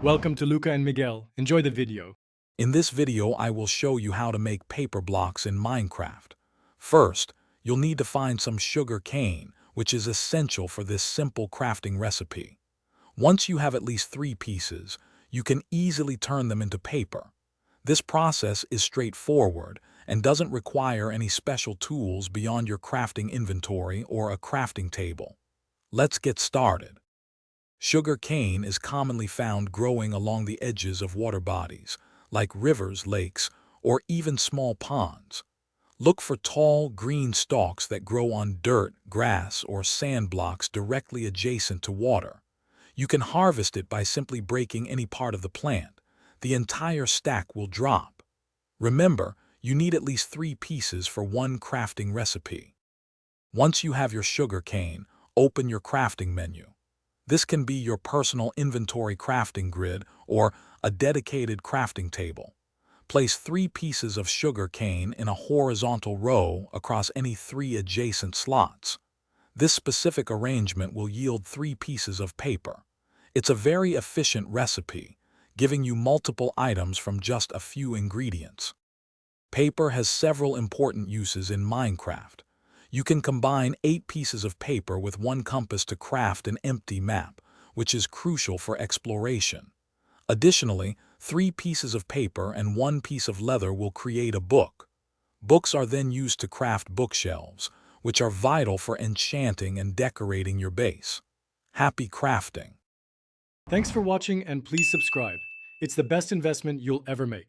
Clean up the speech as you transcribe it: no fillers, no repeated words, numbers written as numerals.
Welcome to Luca and Miguel. Enjoy the video. In this video, I will show you how to make paper blocks in Minecraft. First, you'll need to find some sugar cane, which is essential for this simple crafting recipe. Once you have at least 3 pieces, you can easily turn them into paper. This process is straightforward and doesn't require any special tools beyond your crafting inventory or a crafting table. Let's get started. Sugar cane is commonly found growing along the edges of water bodies, like rivers, lakes, or even small ponds. Look for tall, green stalks that grow on dirt, grass, or sand blocks directly adjacent to water. You can harvest it by simply breaking any part of the plant. The entire stack will drop. Remember, you need at least 3 pieces for one crafting recipe. Once you have your sugar cane, open your crafting menu. This can be your personal inventory crafting grid or a dedicated crafting table. Place 3 pieces of sugar cane in a horizontal row across any 3 adjacent slots. This specific arrangement will yield 3 pieces of paper. It's a very efficient recipe, giving you multiple items from just a few ingredients. Paper has several important uses in Minecraft. You can combine 8 pieces of paper with 1 compass to craft an empty map, which is crucial for exploration. Additionally, 3 pieces of paper and 1 piece of leather will create a book. Books are then used to craft bookshelves, which are vital for enchanting and decorating your base. Happy crafting! Thanks for watching and please subscribe. It's the best investment you'll ever make.